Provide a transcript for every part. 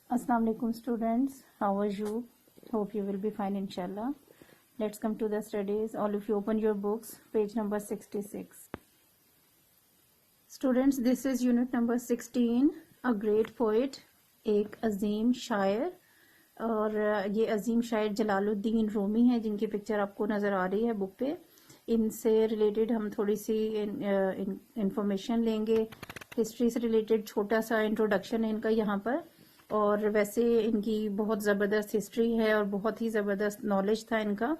Assalamu alaikum students, how are you? Hope you will be fine inshallah. Let's come to the studies. All of you open your books, page number 66. Students, this is unit number 16, a great poet, एक अजीम शायर. और ये अजीम शायर जलालुद्दीन रूमी हैं जिनकी picture आपको नज़र आ रही है बुक पे. इनसे रिलेटेड हम थोड़ी सी इंफॉर्मेशन लेंगे. हिस्ट्री से रिलेटेड छोटा सा इंट्रोडक्शन है इनका यहाँ पर. और वैसे इनकी बहुत ज़बरदस्त हिस्ट्री है और बहुत ही ज़बरदस्त नॉलेज था इनका.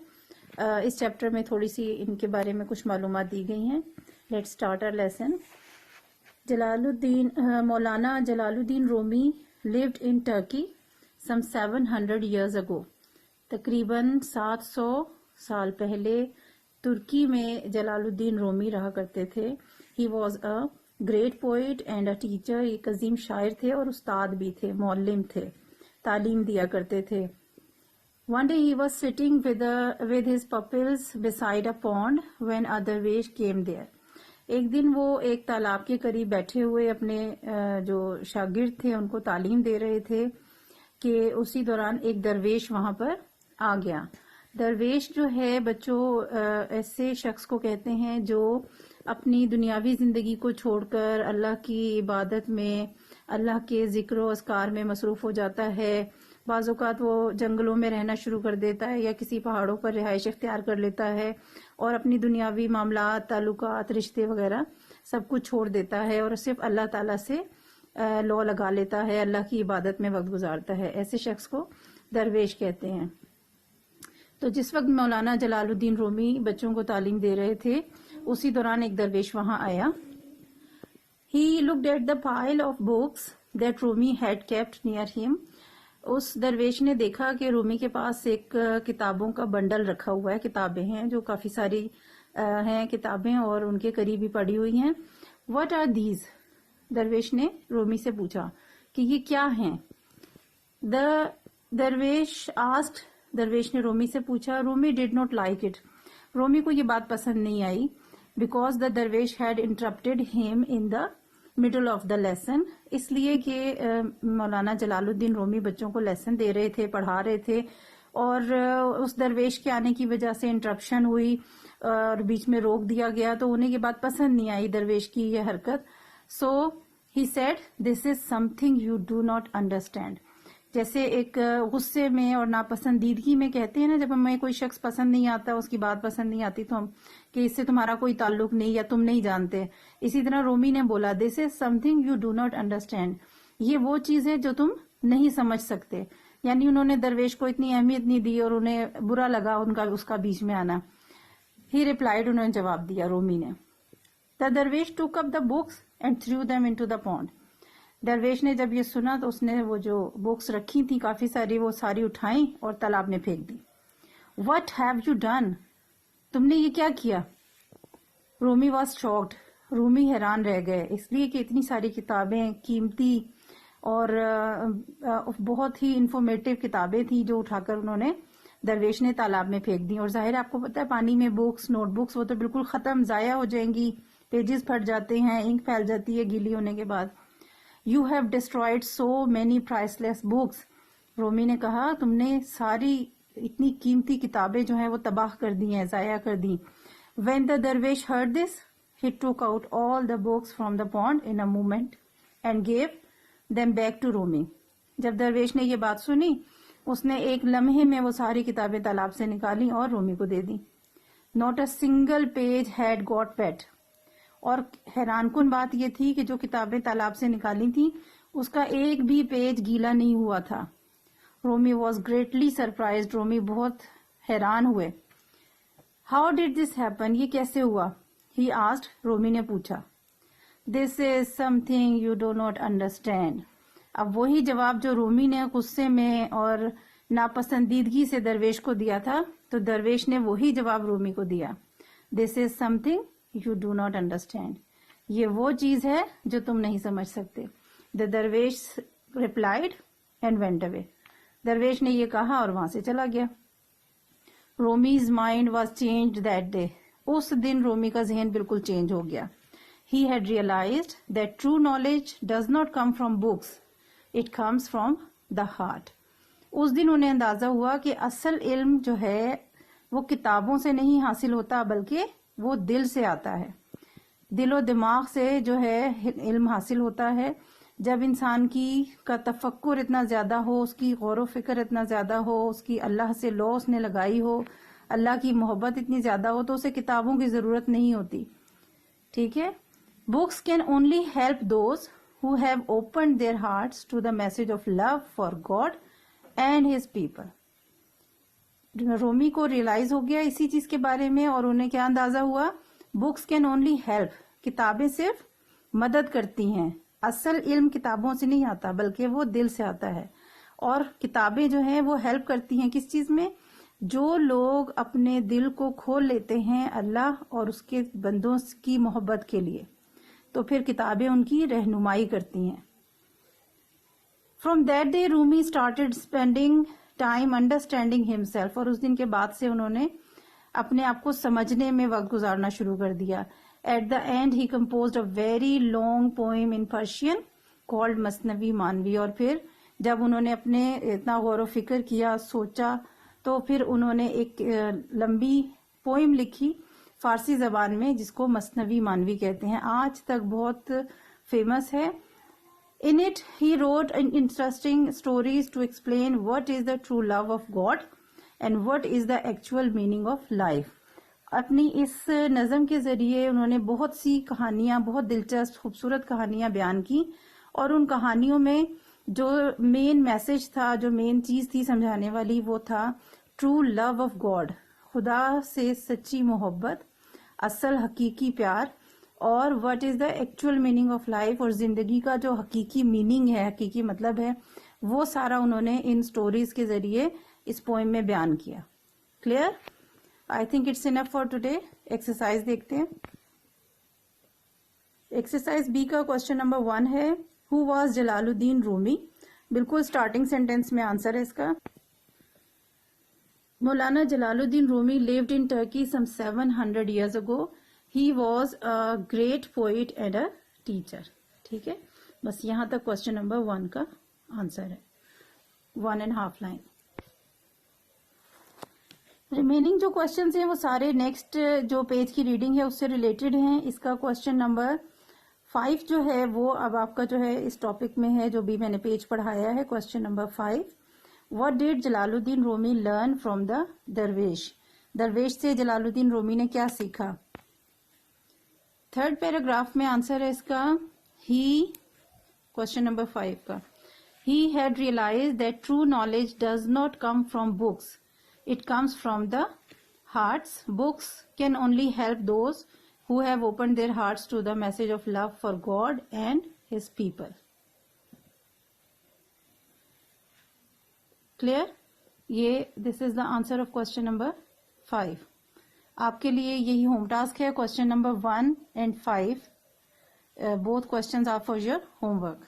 इस चैप्टर में थोड़ी सी इनके बारे में कुछ मालूमात दी गई हैं. Let's start our lesson. Maulana Jalaluddin Rumi lived in Turkey some 700 years ago. तकरीबन 700 साल पहले तुर्की में जलालुद्दीन रूमी रहा करते थे. He was a great poet and a teacher. एक अजीम शायर थे और उस्ताद भी थे, मौलिम थे, तालीम दिया करते थे. One day he was sitting with his pupils beside a pond when a darvesh came there. एक दिन वो एक तालाब के करीब बैठे हुए अपने जो शागिर्द थे उनको तालीम दे रहे थे कि उसी दौरान एक दरवेश वहां पर आ गया. दरवेश जो है बच्चों ऐसे शख्स को कहते हैं जो अपनी दुनियावी जिंदगी को छोड़कर अल्लाह की इबादत में, अल्लाह के जिक्र और अस्कार में मसरूफ हो जाता है. बाज़ औक़ात वो जंगलों में रहना शुरू कर देता है या किसी पहाड़ों पर रिहाइश इख्तियार कर लेता है और अपनी दुनियावी मामलात, ताल्लुकात, रिश्ते वगैरह सब कुछ छोड़ देता है और सिर्फ अल्लाह ताला से लौ लगा लेता है, अल्लाह की इबादत में वक्त गुजारता है. ऐसे शख्स को दरवेश कहते हैं. तो जिस वक्त मौलाना जलालुद्दीन रूमी बच्चों को तालीम दे रहे थे उसी दौरान एक दरवेश वहां आया. He looked at the pile of books that Rumi had kept near him. उस दरवेश ने देखा कि रूमी के पास एक किताबों का बंडल रखा हुआ है. किताबें हैं जो काफी सारी हैं किताबें और उनके करीब ही पड़ी हुई हैं. What are these? दरवेश ने रूमी से पूछा कि ये क्या हैं. दरवेश ने रूमी से पूछा. Rumi did not like it. Rumi को ये बात पसंद नहीं आई. बिकॉज द दरवेश had interrupted him in the middle of the lesson. इसलिए कि मौलाना जलालुद्दीन रूमी बच्चों को लेसन दे रहे थे, पढ़ा रहे थे और उस दरवेश के आने की वजह से इंटरप्शन हुई और बीच में रोक दिया गया. तो उन्हें ये बात पसंद नहीं आई दरवेश की यह हरकत. So he said this is something you do not understand. जैसे एक गुस्से में और नापसंदीदगी में कहते हैं ना, जब हमें कोई शख्स पसंद नहीं आता, उसकी बात पसंद नहीं आती तो हम कि इससे तुम्हारा कोई ताल्लुक नहीं या तुम नहीं जानते. इसी तरह रूमी ने बोला this is something you do not understand. ये वो चीज है जो तुम नहीं समझ सकते. यानी उन्होंने दरवेश को इतनी अहमियत नहीं दी और उन्हें बुरा लगा उसका बीच में आना. ही रिप्लाइड, उन्होंने जवाब दिया रूमी ने. द दरवेश took up the books and through them into the pond. दरवेश ने जब ये सुना तो उसने वो जो बुक्स रखी थी काफी सारी वो सारी उठाई और तालाब में फेंक दी. What have you done? तुमने ये क्या किया? Rumi was shocked. रूमी हैरान रह गए इसलिए कि इतनी सारी किताबें कीमती और बहुत ही इंफॉर्मेटिव किताबें थी जो उठाकर उन्होंने दरवेश ने तालाब में फेंक दी. और जाहिर है आपको पता है पानी में बुक्स, नोटबुक्स वो तो बिल्कुल खत्म, जाया हो जाएंगी, पेजेस फट जाते हैं, इंक फैल जाती है गीली होने के बाद. You have destroyed so many priceless books. Rumi ने कहा तुमने सारी इतनी कीमती किताबें जो हैं वो तबाह कर दी हैं, जाया कर दी. When the dervish heard this, he took out all the books from the pond in a moment and gave them back to Rumi. जब दरवेश ने ये बात सुनी उसने एक लम्हे में वो सारी किताबें तालाब से निकाली और रूमी को दे दी. Not a single page had got wet. और हैरानकुन बात ये थी कि जो किताबें तालाब से निकाली थी उसका एक भी पेज गीला नहीं हुआ था. Rumi was greatly surprised. Rumi बहुत हैरान हुए. How did this happen? ये कैसे हुआ? He asked. रोमी ने पूछा. This is something you do not understand. अब वही जवाब जो रोमी ने गुस्से में और नापसंदीदगी से दरवेश को दिया था तो दरवेश ने वही जवाब रोमी को दिया. This is something you do not understand. ये वो चीज है जो तुम नहीं समझ सकते. द दरवेश रिप्लाइड एंड वेंट अवे. दरवेश ने ये कहा और वहां से चला गया. Rumi's mind was changed that day. उस दिन रोमी का जहन बिल्कुल चेंज हो गया. He had realised that true knowledge does not come from books, it comes from the heart. اس دن انہیں اندازہ ہوا کہ اصل علم جو ہے وہ کتابوں سے نہیں حاصل ہوتا بلکہ وہ دل سے آتا ہے. دل و دماغ سے جو ہے علم حاصل ہوتا ہے. جب انسان کا تفکر اتنا زیادہ ہو, اس کی غور و فکر اتنا زیادہ ہو, اس کی اللہ سے لو اس نے لگائی ہو, اللہ کی محبت اتنی زیادہ ہو, تو اسے کتابوں کی ضرورت نہیں ہوتی. ٹھیک ہے. Books can only help those who have opened their hearts to the message of love for God and his people. رومی کو ریئلائز ہو گیا اسی چیز کے بارے میں, اور انہیں کیا اندازہ ہوا, بکس کین اونلی ہیلپ, کتابیں صرف مدد کرتی ہیں. اصل علم کتابوں سے نہیں آتا بلکہ وہ دل سے آتا ہے. اور کتابیں جو ہیں وہ ہیلپ کرتی ہیں کس چیز میں, جو لوگ اپنے دل کو کھول لیتے ہیں اللہ اور اس کے بندوں کی محبت کے لیے, تو پھر کتابیں ان کی رہنمائی کرتی ہیں. From that day Rumi started spending time understanding himself, اور اس دن کے بعد سے انہوں نے اپنے آپ کو سمجھنے میں وقت گزارنا شروع کر دیا. At the end he composed a very long poem in Persian called مثنوی مانوی. اور پھر جب انہوں نے اپنے اتنا غور و فکر کیا, سوچا, تو پھر انہوں نے ایک لمبی پوئم لکھی فارسی زبان میں جس کو مثنوی مانوی کہتے ہیں. آج تک بہت فیمس ہے. In it he wrote interesting stories to explain what is the true love of God and what is the actual meaning of life. اپنی اس نظم کے ذریعے انہوں نے بہت سی کہانیاں, بہت دلچسپ خوبصورت کہانیاں بیان کی, اور ان کہانیوں میں جو مین میسج تھا, جو مین چیز تھی سمجھانے والی, وہ تھا ٹرو لو آف گاڈ, خدا سے سچی محبت, اصل حقیقی پیار, اور what is the actual meaning of life, اور زندگی کا جو حقیقی میننگ ہے, حقیقی مطلب ہے, وہ سارا انہوں نے ان سٹوریز کے ذریعے اس پوئم میں بیان کیا. Clear? I think it's enough for today. Exercise دیکھتے ہیں. ایکسرسائز بی کا کوشچن نمبر 1 ہے, ہو واز جلال الدین رومی. بالکل اسٹارٹنگ سینٹینس میں آنسر ہے اس کا. مولانا جلال الدین رومی lived in Turkey some 700 years ago. He was a great poet and a teacher. ٹھیک ہے, بس یہاں تک کوشچن نمبر 1 کا آنسر ہے. 1.5 لائن. ریمیننگ جو کوشچنس ہیں وہ سارے نیکسٹ جو پیج کی ریڈنگ ہے اس سے ریلیٹڈ ہیں. اس کا کوشچن نمبر 5 جو ہے وہ اب آپ کا جو ہے اس ٹاپک میں ہے جو بھی میں نے پیج پڑھایا ہے. Question number 5, What did Jalal Uddin Rumi learn from the درویش. درویش سے جلال الدین رومی نے کیا سیکھا. 3rd پیراگراف میں آنسر ہے اس کا. کوشچن نمبر 5 کا, He had realized that true knowledge does not come from books. It comes from the hearts. Books can only help those who have opened their hearts to the message of love for God and His people. Clear? This is the answer of question number 5. آپ کے لیے یہی home task ہے. Question number 1 and 5 both questions are for your homework.